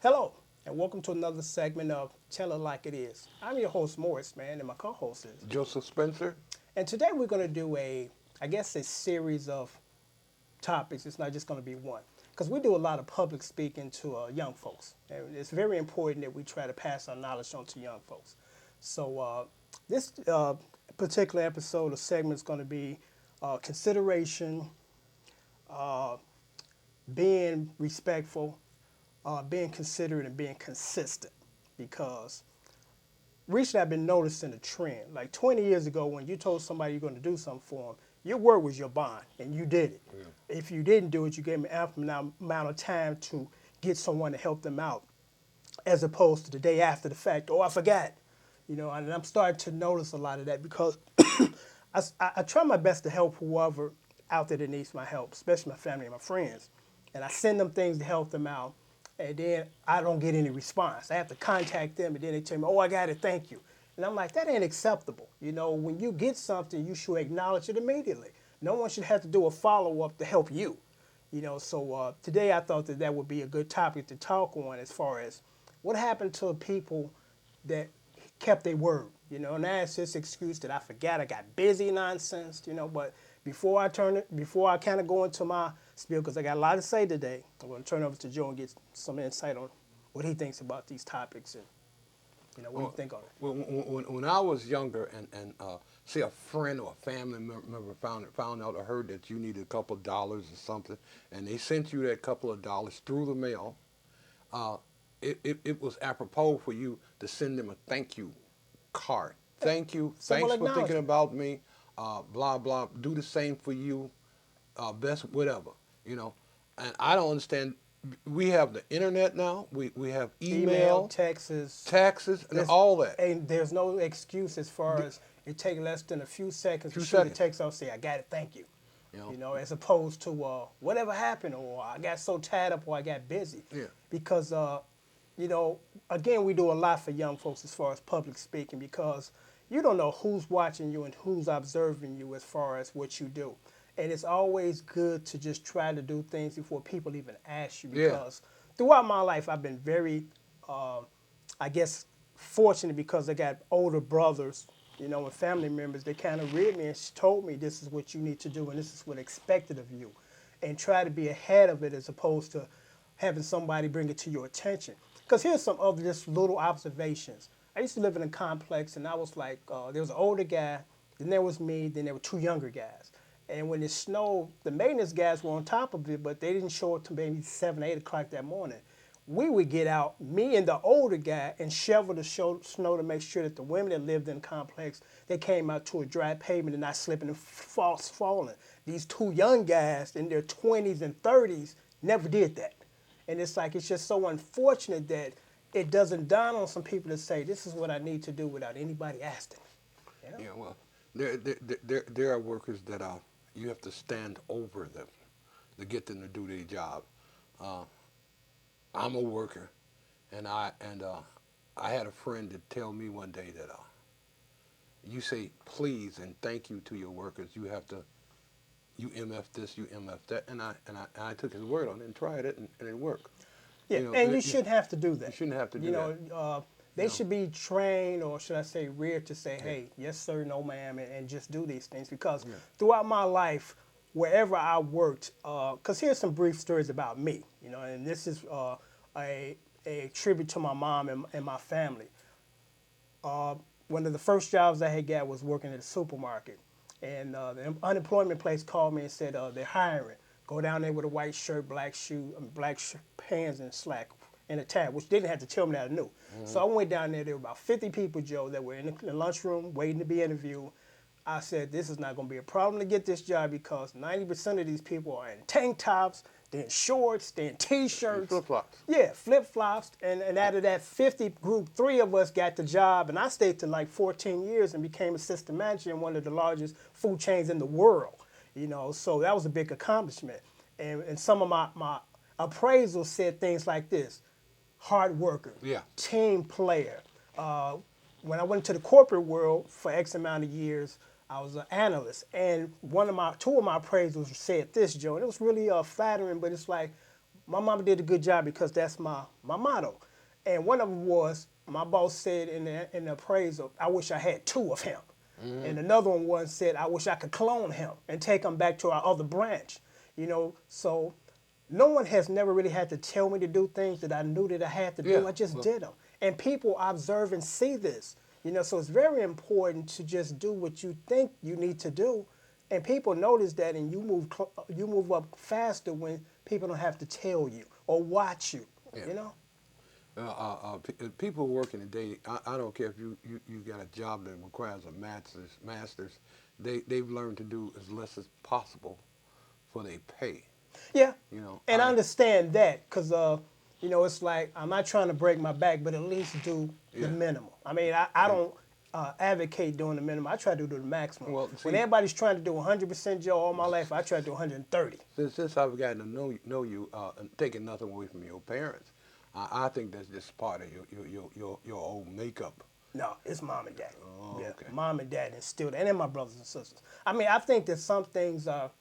Hello, and welcome to another segment of Tell It Like It Is. I'm your host, Morris, man, and my co-host is. Joseph Spencer. And today we're going to do a series of topics. It's not just going to be one. Because we do a lot of public speaking to young folks. And it's very important that we try to pass our knowledge on to young folks. So this particular episode or segment is going to be consideration, being respectful, being considerate, and being consistent. Because recently I've been noticing a trend. Like 20 years ago, when you told somebody you're going to do something for them, your word was your bond, and you did it. Yeah. If you didn't do it, you gave them ample amount of time to get someone to help them out, as opposed to the day after the fact, oh, I forgot. And I'm starting to notice a lot of that because I try my best to help whoever out there that needs my help, especially my family and my friends. And I send them things to help them out, and then I don't get any response. I have to contact them, and then they tell me, oh, I got it, thank you. And I'm like, that ain't acceptable. When you get something, you should acknowledge it immediately. No one should have to do a follow-up to help you. So today I thought that would be a good topic to talk on as far as what happened to people that kept their word. And that's this excuse that I forgot, I got busy nonsense, but before I kind of go into my spiel, because I got a lot to say today, I'm going to turn over to Joe and get some insight on what he thinks about these topics and what do you think on it? Well, when I was younger and say a friend or a family member found out or heard that you needed a couple of dollars or something, and they sent you that couple of dollars through the mail, it was apropos for you to send them a thank you card. Thank you. Simple Thanks for thinking acknowledgement. about me. Blah, blah. Do the same for you. Best, whatever. And I don't understand. We have the internet now. We have email, taxes, and all that. And there's no excuse as far as it take less than a few seconds to shoot a text out, say, I got it, thank you. As opposed to whatever happened, or I got so tied up, or I got busy. Yeah. Because, again, we do a lot for young folks as far as public speaking, because you don't know who's watching you and who's observing you as far as what you do. And it's always good to just try to do things before people even ask you, because throughout my life, I've been very, fortunate, because I got older brothers, and family members that kind of reared me and told me this is what you need to do and this is what expected of you, and try to be ahead of it as opposed to having somebody bring it to your attention. Because here's some other just little observations. I used to live in a complex, and I was like, there was an older guy, then there was me, then there were two younger guys. And when it snowed, the maintenance guys were on top of it, but they didn't show up till maybe 7, 8 o'clock that morning. We would get out, me and the older guy, and shovel the snow to make sure that the women that lived in the complex, they came out to a dry pavement and not slipping and falling. These two young guys in their 20s and 30s never did that. And it's just so unfortunate that it doesn't dawn on some people to say, this is what I need to do without anybody asking. Yeah, well, there are workers that you have to stand over them to get them to do their job. I'm a worker, and I had a friend that tell me one day that you say please and thank you to your workers. You have to, you MF this, you MF that, and I took his word on it and tried it, and it worked. Yeah, and you shouldn't have to do that. You shouldn't have to do that. They should be trained, or should I say reared, to say, hey, yes, sir, no, ma'am, and just do these things. Because throughout my life, wherever I worked, because here's some brief stories about me, and this is a tribute to my mom and my family. One of the first jobs I had got was working at a supermarket. And the unemployment place called me and said, they're hiring. Go down there with a white shirt, black pants, and slack, and a tie, which they didn't have to tell me that I knew. Mm-hmm. So I went down there. There were about 50 people, Joe, that were in the lunchroom waiting to be interviewed. I said, this is not going to be a problem to get this job, because 90% of these people are in tank tops, they're in shorts, they're in T-shirts. Flip-flops. Yeah, flip-flops. And out of that 50 group, 3 of us got the job, and I stayed to like 14 years and became assistant manager in one of the largest food chains in the world. So that was a big accomplishment. And some of my appraisals said things like this: hard worker, team player. When I went into the corporate world for X amount of years, I was an analyst, and two of my appraisals said this, Joe, and it was really flattering. But it's like, my mama did a good job because that's my motto. And one of them was my boss said in the appraisal, I wish I had two of him. And another one said, I wish I could clone him and take him back to our other branch. So no one has never really had to tell me to do things that I knew that I had to Yeah. do. I just Well, did them. And people observe and see this. So it's very important to just do what you think you need to do. And people notice that, and you move up faster when people don't have to tell you or watch you. yeah. You know? People working today, I don't care if you got a job that requires a master's, they've learned to do as less as possible for their pay. Yeah, You know, and I understand that because it's like I'm not trying to break my back, but at least do the yeah. minimum. I mean, I And, don't advocate doing the minimum. I try to do the maximum. well, When see, everybody's trying to do 100% Joe all my life, I try to do 130. since I've gotten to know you, and taking nothing away from your parents, I think that's just part of your old makeup. No, it's mom and dad. Oh, Yeah, okay. mom and dad instilled, and then my brothers and sisters. I mean, I think that some things are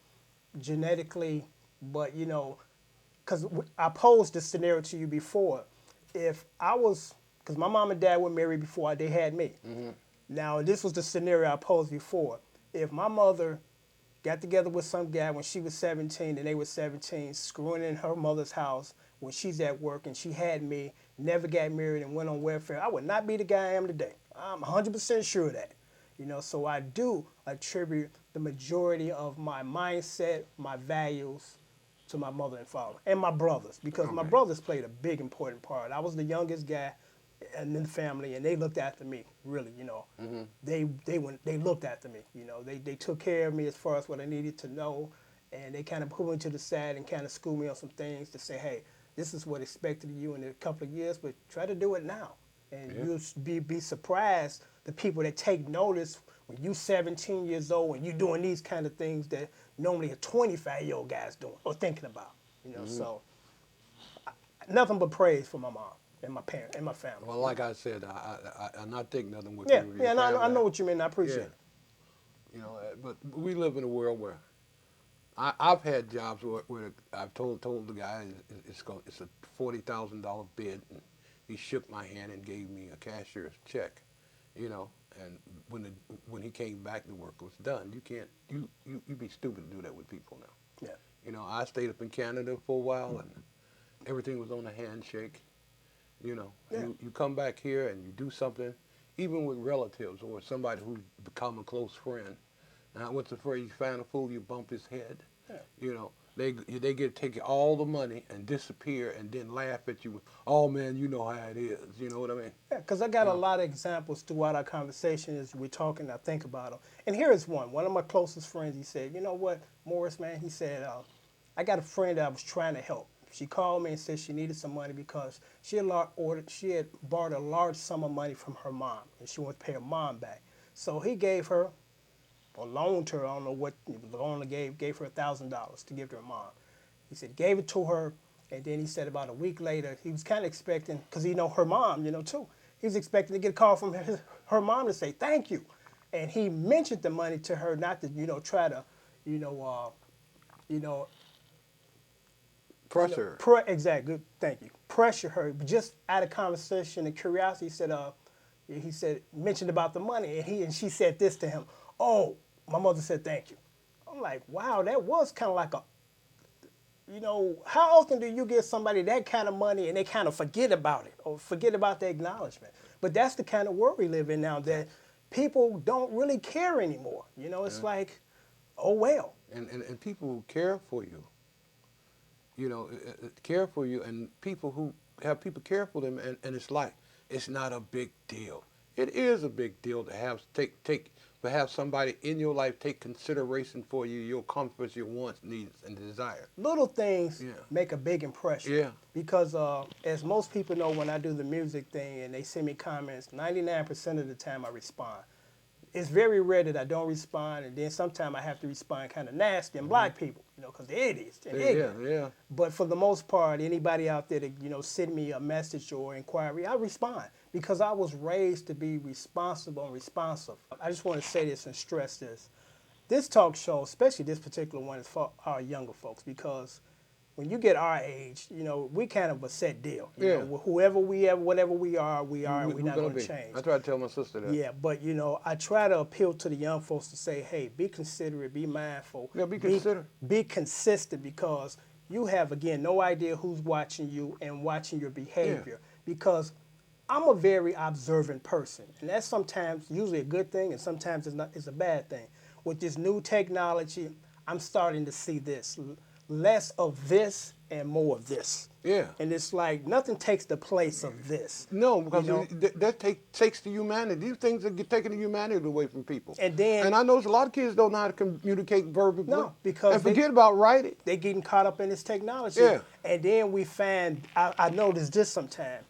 genetically, but because I posed this scenario to you before. If I was, because my mom and dad were married before they had me. Now, this was the scenario I posed before. If my mother got together with some guy when she was 17 and they were 17, screwing in her mother's house when she's at work and she had me, never got married and went on welfare, I would not be the guy I am today. I'm 100% sure of that. So I do attribute the majority of my mindset, my values to my mother and father and my brothers because my Okay. brothers played a big important part. I was the youngest guy in the family and they looked after me really. They looked after me. They took care of me as far as what I needed to know, and they kind of put me to the side and kind of schooled me on some things to say, hey, this is what expected of you in a couple of years, but try to do it now. And Yeah. you'll be surprised the people that take notice when you're 17 years old and you're doing these kind of things that normally a 25-year-old guy's doing or thinking about. So nothing but praise for my mom and my parents and my family. Well, like I said, I'm not taking nothing with Yeah, you. Your yeah, no, I family. know what you mean. I appreciate Yeah. it. But we live in a world where I've had jobs where I've told the guy it's a $40,000 bid, and he shook my hand and gave me a cashier's check, and when he came back, the work was done. You can't you be stupid to do that with people now. Yeah, I stayed up in Canada for a while, and everything was on a handshake. yeah, You come back here and you do something, even with relatives or somebody who's become a close friend. Now, what's the phrase? You find a fool, you bump his head. yeah. They get take all the money and disappear and then laugh at you. Oh man, you know how it is. You know what I mean? Yeah, because I got You a know. lot of examples throughout our conversation as we're talking. I think about them. And here is one. One of my closest friends, he said, you know what, Morris, man, he said, I got a friend that I was trying to help. She called me and said she needed some money because she had borrowed a large sum of money from her mom, and she wanted to pay her mom back. So he gave her or loaned her, I don't know what, the loan gave her $1,000 to give to her mom. He said, gave it to her, and then he said about a week later, he was kind of expecting, because he know her mom, too. He was expecting to get a call from her mom to say thank you. And he mentioned the money to her, not to, try to, you know, you know, Pressure. exactly, good, thank you. Pressure her, but just out of conversation and curiosity, he said, mentioned about the money, and she said this to him, oh, my mother said thank you. I'm like, wow, that was kind of like how often do you give somebody that kind of money and they kind of forget about it or forget about the acknowledgement? But that's the kind of world we live in now that people don't really care anymore. It's Yeah. like, oh, well. And people who care for you, care for you, and people who have people care for them, and it's like it's not a big deal. It is a big deal to have somebody in your life take consideration for you, your comforts, your wants, needs, and desires. Little things Yeah. make a big impression. Yeah. Because as most people know, when I do the music thing and they send me comments, 99% of the time I respond. It's very rare that I don't respond, and then sometimes I have to respond kind of nasty and block people, because they're idiots and Yeah, ignorant. yeah. But for the most part, anybody out there that send me a message or inquiry, I respond because I was raised to be responsible and responsive. I just want to say this and stress this. This talk show, especially this particular one, is for our younger folks because when you get our age, we kind of a set deal. Yeah. Whoever we are, whatever we are, and we're not gonna going be. to change. I try to tell my sister that. Yeah, but I try to appeal to the young folks to say, hey, be considerate, be mindful. Yeah, be considerate. Be consistent, because you have, again, no idea who's watching you and watching your behavior. Because I'm a very observant person, and that's sometimes usually a good thing, and sometimes it's a bad thing. With this new technology, I'm starting to see this. Less of this and more of this. Yeah. And it's like nothing takes the place of this. No, because that takes the humanity. These things are taking the humanity away from people. And I notice a lot of kids don't know how to communicate verbally. No, because and forget about writing. They're getting caught up in this technology. Yeah. And then we find, I noticed this sometimes.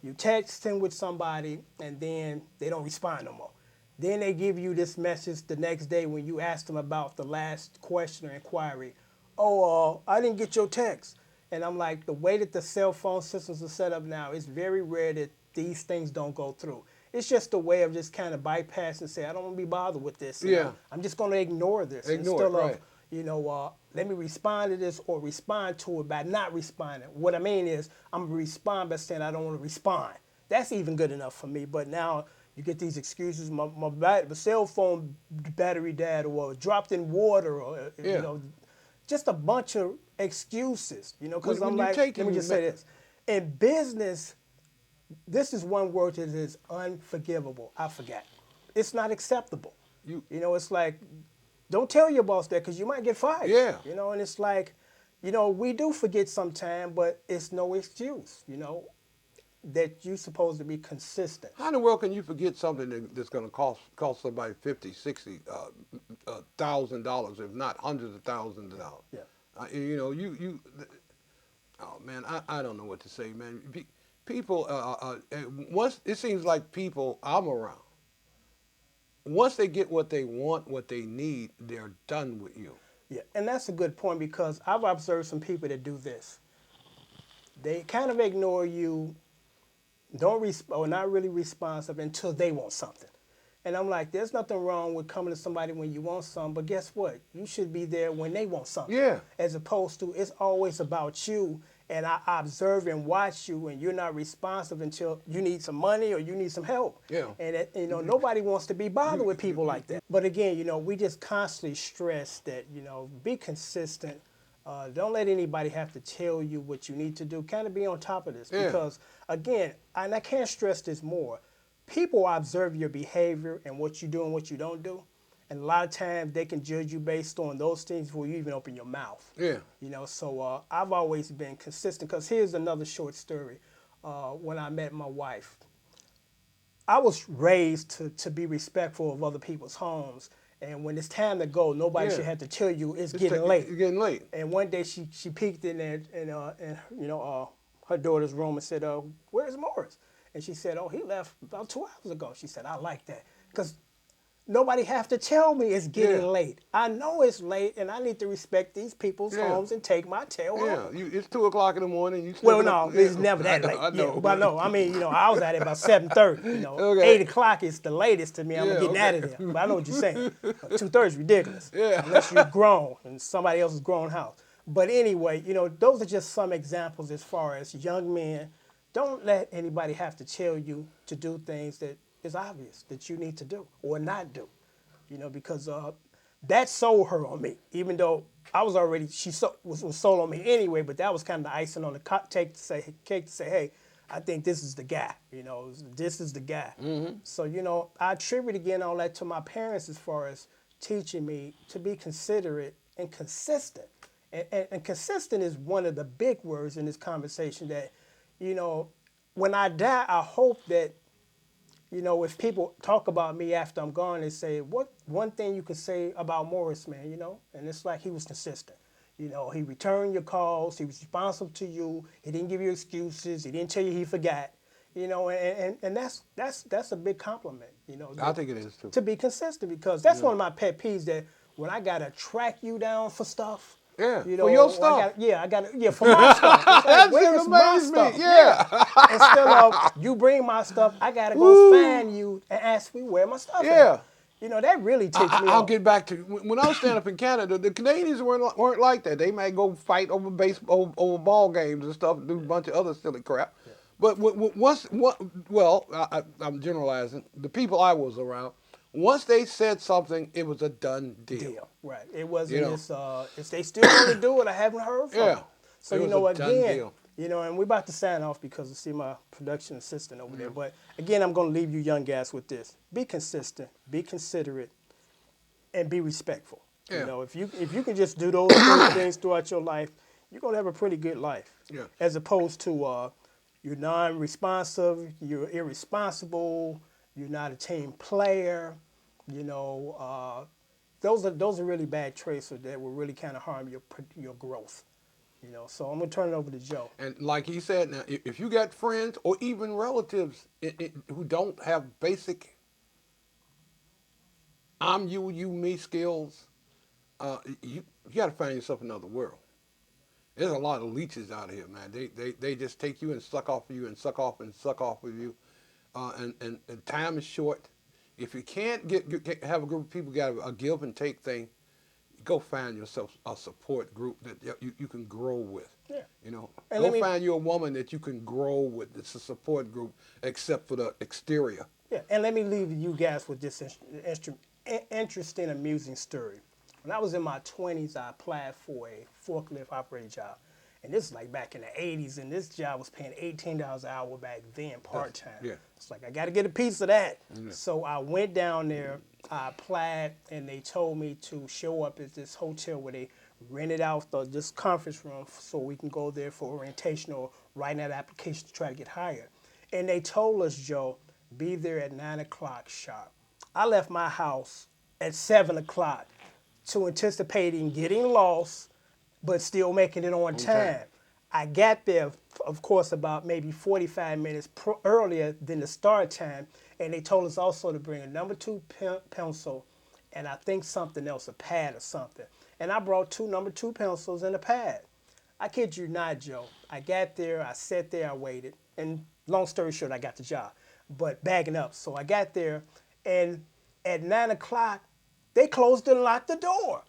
You texting with somebody, and then they don't respond no more. Then they give you this message the next day when you ask them about the last question or inquiry. Oh, I didn't get your text. And I'm like, the way that the cell phone systems are set up now, it's very rare that these things don't go through. It's just a way of just kind of bypassing and say, I don't want to be bothered with this. I'm just going to ignore this. Ignore it, right. Let me respond to this or respond to it by not responding. What I mean is, I'm going to respond by saying I don't want to respond. That's even good enough for me. But now you get these excuses, my cell phone battery died, or dropped in water, or, just a bunch of excuses, because I'm like, let me just say this. In business, this is one word that is unforgivable. I forgot. It's not acceptable. It's like, don't tell your boss that, because you might get fired. Yeah. And it's like, we do forget sometime, but it's no excuse, that you're supposed to be consistent. How in the world can you forget something that's going to cost somebody $50,000, $60,000, if not hundreds of thousands of dollars? Yeah. Oh man, I don't know what to say, man. People, once it seems like people I'm around, once they get what they want, what they need, they're done with you. Yeah, and that's a good point, because I've observed some people that do this. They kind of ignore you, or not really responsive until they want something. And I'm like, there's nothing wrong with coming to somebody when you want something, but guess what? You should be there when they want something. Yeah. As opposed to, it's always about you, and I observe and watch you, and you're not responsive until you need some money or you need some help. Yeah. And nobody wants to be bothered with people like that. But again, we just constantly stress that, be consistent. Don't let anybody have to tell you what you need to do. Kind of be on top of this. Yeah. Because, again, and I can't stress this more, people observe your behavior and what you do and what you don't do. And a lot of times they can judge you based on those things before you even open your mouth. Yeah. So I've always been consistent. Because here's another short story. When I met my wife, I was raised to be respectful of other people's homes. And when it's time to go, nobody should have to tell you it's getting late. It's getting late. And one day she peeked in there in her daughter's room and said, "Where's Morris?" And she said, "Oh, he left about 2 hours ago." She said, "I like that, because nobody have to tell me it's getting late. I know it's late, and I need to respect these people's homes and take my tail home." Yeah, it's 2 o'clock in the morning. It's never that late. I know. But no, I mean, I was at it about 7:30. Okay. 8 o'clock is the latest to me. I'm getting out of there. But I know what you're saying. 2:30 is ridiculous. Yeah. Unless you're grown in somebody else's grown house. But anyway, those are just some examples as far as young men. Don't let anybody have to tell you to do things that is obvious that you need to do or not do. Because that sold her on me, even though I was already, was sold on me anyway, but that was kind of the icing on the cake to say, hey, I think this is the guy, this is the guy. Mm-hmm. So, I attribute again all that to my parents as far as teaching me to be considerate and consistent. And consistent is one of the big words in this conversation that, when I die, I hope that, if people talk about me after I'm gone, they say, what one thing you can say about Morris, man, And it's like he was consistent. He returned your calls. He was responsible to you. He didn't give you excuses. He didn't tell you he forgot. And that's a big compliment, I think it is, too. To be consistent, because that's one of my pet peeves, that when I got to track you down for stuff. Yeah, for your stuff. I got for my stuff. It's like, where's my stuff? Yeah. Instead of you bring my stuff, I got to go find you and ask me where my stuff is. You know, that really takes me I'll off. get back to when I was standing up in Canada. The Canadians weren't like that. They might go fight over over ball games and stuff, and do a bunch of other silly crap. Yeah. But well, I'm generalizing. The people I was around, once they said something, it was a done deal. Deal. Right. It You wasn't know, this, if they still going to do it, I haven't heard from yeah, them. So, it you was a know, done again, deal. you know, and we're about to sign off because I see my production assistant over there. But again, I'm going to leave you young guys with this. Be consistent, be considerate, and be respectful. You Yeah. know, if you can just do those three things throughout your life, you're going to have a pretty good life. Yeah. As opposed to you're non-responsive, you're irresponsible, you're not a team player, you know, those are really bad traits that will really kind of harm your growth. You know, so I'm gonna turn it over to Joe. And like he said, now if you got friends or even relatives who don't have basic I'm you, you, me skills, you got to find yourself another world. There's a lot of leeches out here, man. They just take you and suck off of you and suck off and suck off of you, and time is short. If you can't have a group of people got a give and take thing, go find yourself a support group that you can grow with. Yeah. You know, And go find you a woman that you can grow with. It's a support group, except for the exterior. Yeah, and let me leave you guys with this interesting, amusing story. When I was in my 20s, I applied for a forklift operator job. And this is like back in the 80s, and this job was paying $18 an hour back then, part-time. Yeah. It's like, I got to get a piece of that. So I went down there, I applied, and they told me to show up at this hotel where they rented out this conference room so we can go there for orientation or writing out application to try to get hired. And they told us, Joe, be there at 9 o'clock sharp. I left my house at 7 o'clock to anticipating getting lost, but still making it on time. I got there, of course, about maybe 45 minutes earlier than the start time, and they told us also to bring a number 2 pencil and I think something else, a pad or something. And I brought 2 number 2 pencils and a pad. I kid you not, Joe. I got there, I sat there, I waited, and long story short, I got the job. But bagging up, so I got there, and at 9 o'clock, they closed and locked the door.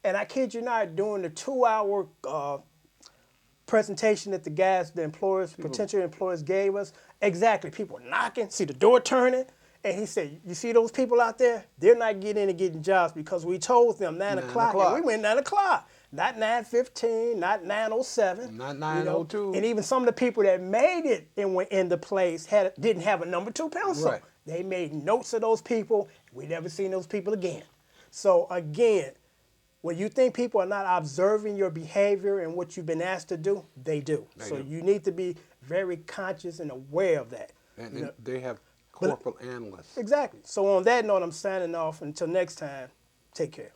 And I kid you not, during the 2-hour presentation that the employers, potential employers gave us, exactly, people were knocking, see the door turning, and he said, you see those people out there? They're not getting in and getting jobs because we told them 9 o'clock, and we went 9 o'clock. Not 9:15, not 9:07. Not you know? 9:02. And even some of the people that made it and went in the place didn't have a number 2 pencil. Right. They made notes of those people. We never seen those people again. So again, when you think people are not observing your behavior and what you've been asked to do, they do. So you need to be very conscious and aware of that. And they have corporal analysts. Exactly. So on that note, I'm signing off. Until next time, take care.